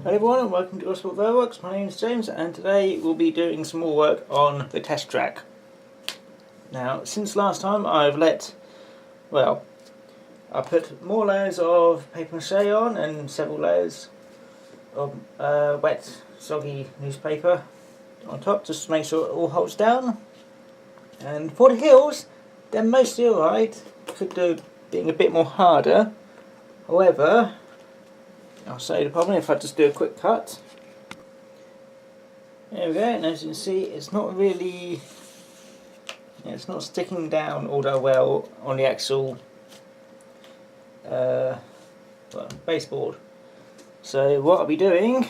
Hello everyone and welcome to Gosport Railworks. My name is James and today we'll be doing some more work on the test track. Now since last time I put more layers of paper mache on and several layers of wet soggy newspaper on top just to make sure it all holds down. And for the hills they're mostly alright, could do being a bit more harder, however I'll show you the problem if I just do a quick cut. There we go, and as you can see it's not really, it's not sticking down all that well on the actual baseboard. So what I'll be doing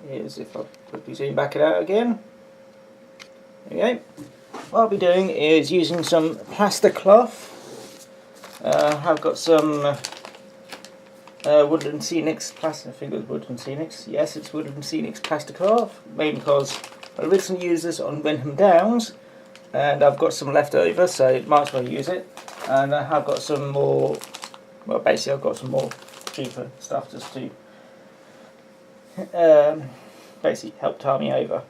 is, if I quickly zoom back it out again, there we go. What I'll be doing is using some plaster cloth. I've got some Wooden Scenics plaster. I think it was Wooden Scenics. Yes, it's Wooden Scenics plaster cloth, mainly because I originally used this on Wenham Downs and I've got some left over, so might as well use it. And I have got some more, well basically I've got some more cheaper stuff just to basically help tie me over.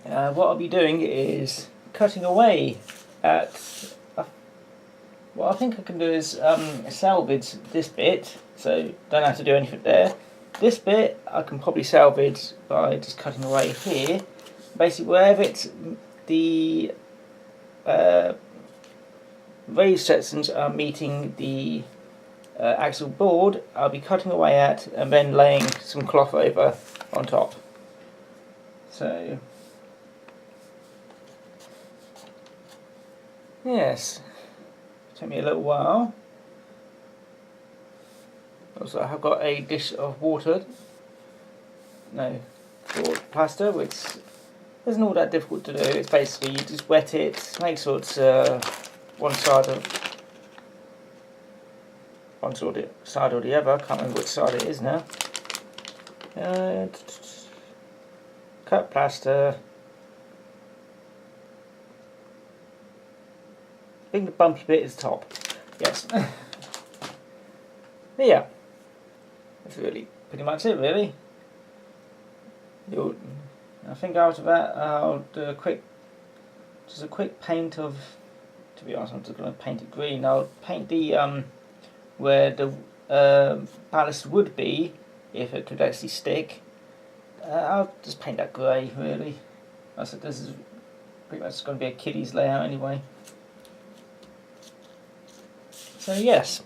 What I'll be doing is cutting away at what I think I can do is salvage this bit, so don't have to do anything there. This bit I can probably salvage by just cutting away here. Basically wherever it's the raised sections are meeting the axle board, I'll be cutting away at and then laying some cloth over on top. So yes. Took me a little while. Also I have got a dish of water, for plaster, which isn't all that difficult to do. It's basically you just wet it, make sure it's one side or the other, I can't remember which side it is now. Cut plaster. I think the bumpy bit is top. Yes. But yeah, that's really pretty much it really. I think after that I'll do a quick paint of, to be honest I'm just going to paint it green. I'll paint the where the ballast would be if it could actually stick. I'll just paint that grey really. I said this is pretty much going to be a kiddie's layout anyway. So yes,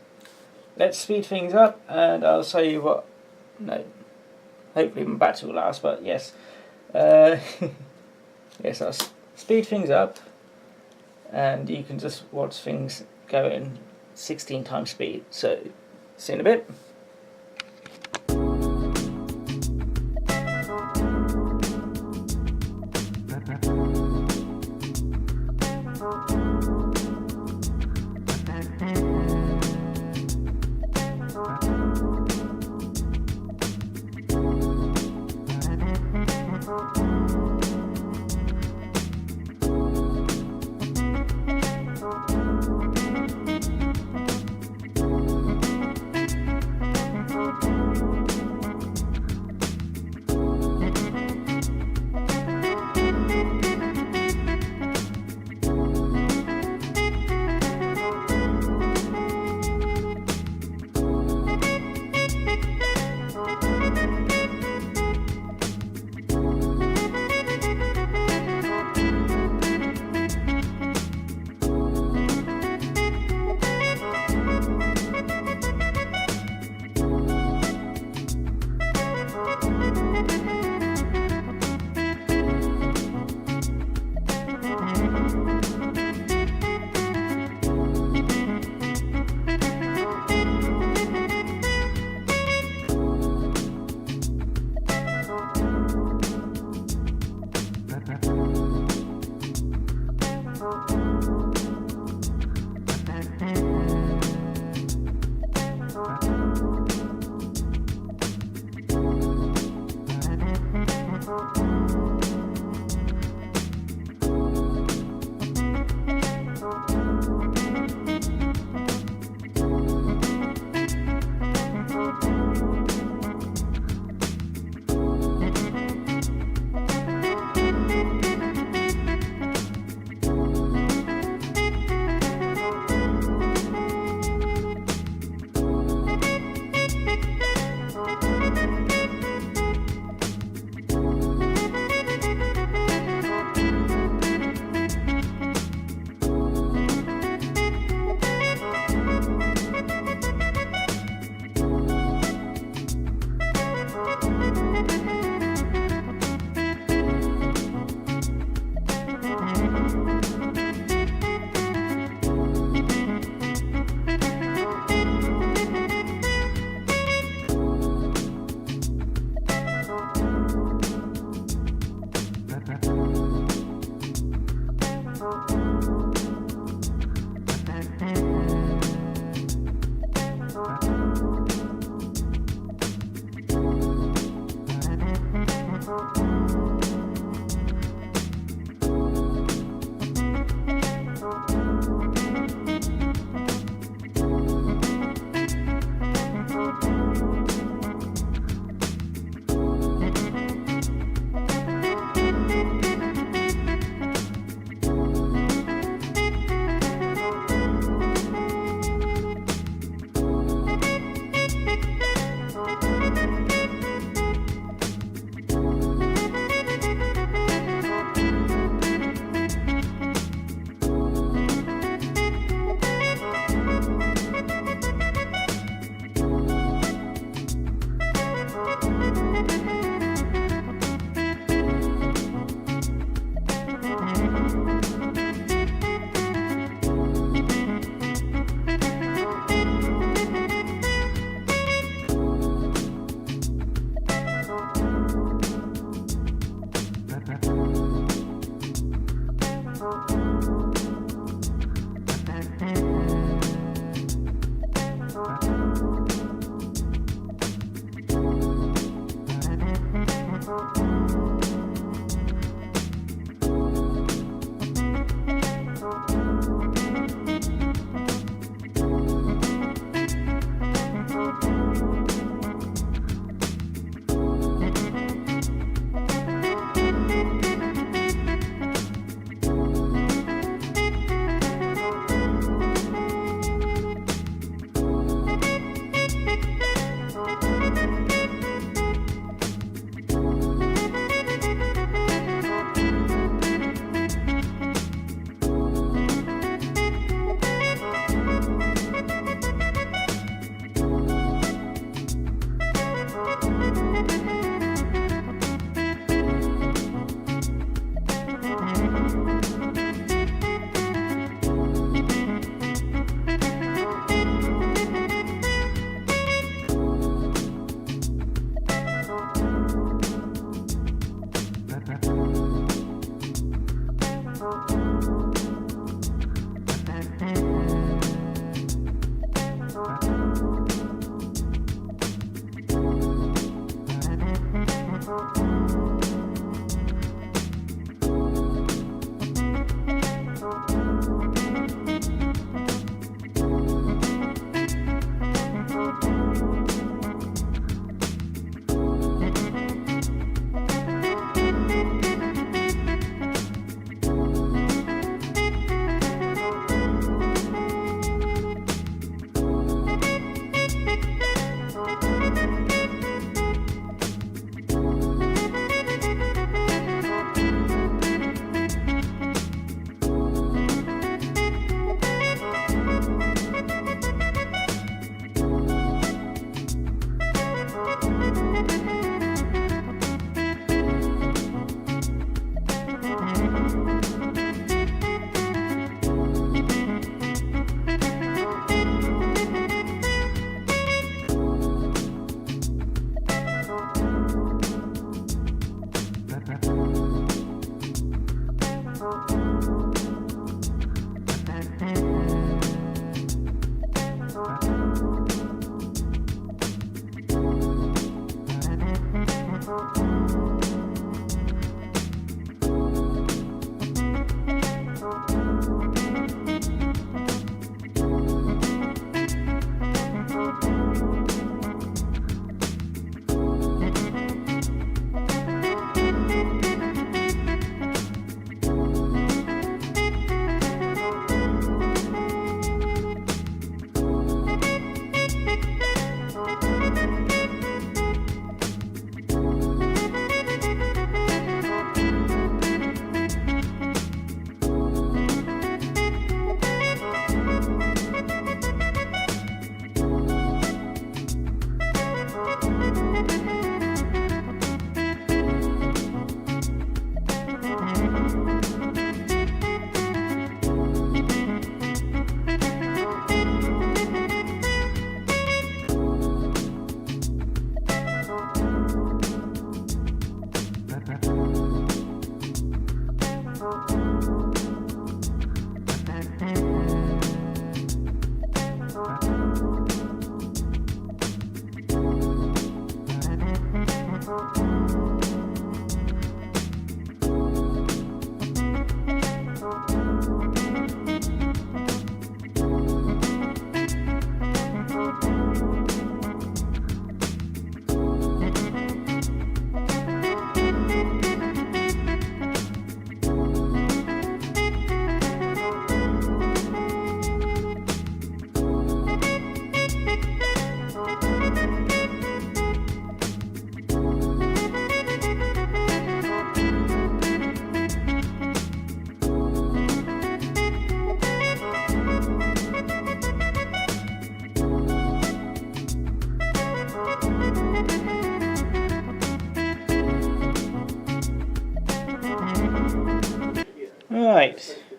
let's speed things up and I'll show you what, hopefully my battery will last, but yes. Yes, I'll speed things up and you can just watch things go in 16 times speed. So, see you in a bit.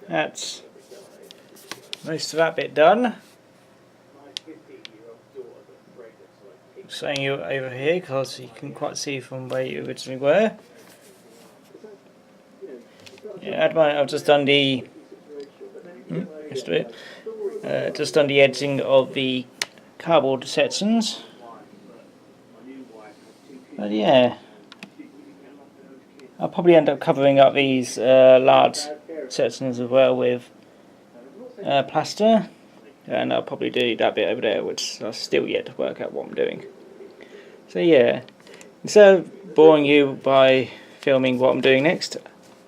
that's most of that bit done. Saying you over here because you couldn't quite see from where you originally were. Yeah, at the moment I've just done the just done the edging of the cardboard sections. But yeah, I'll probably end up covering up these large sections as well with plaster, and I'll probably do that bit over there, which I've still yet to work out what I'm doing. So yeah, instead of boring you by filming what I'm doing next,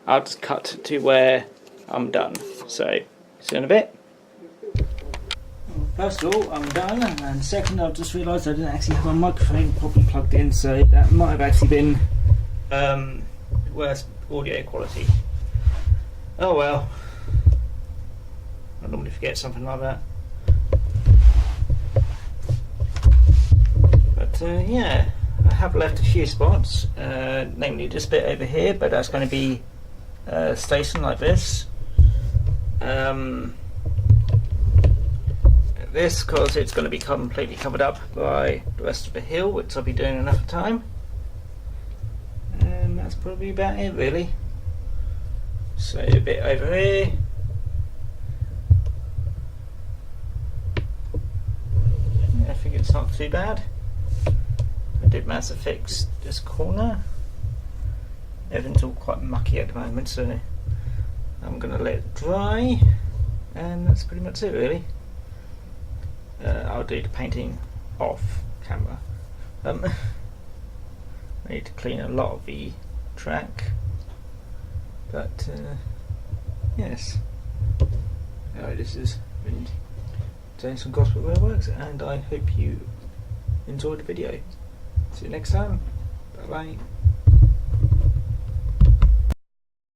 I'll just cut to where I'm done. So, see you in a bit. First of all, I'm done, and second, I've just realised I didn't actually have my microphone properly plugged in, so that might have actually been worse audio quality. Oh well, I normally forget something like that. But yeah, I have left a few spots, namely this bit over here, but that's going to be stationed like this. This, because it's going to be completely covered up by the rest of the hill, which I'll be doing another time. And that's probably about it, really. So a bit over here. I think it's not too bad. I did manage to fix this corner. Everything's all quite mucky at the moment, so I'm going to let it dry, and that's pretty much it, really. I'll do the painting off camera. I need to clean a lot of the track, but yes. Anyway, this has been James from Gosport Railworks, and I hope you enjoyed the video. See you next time. Bye bye.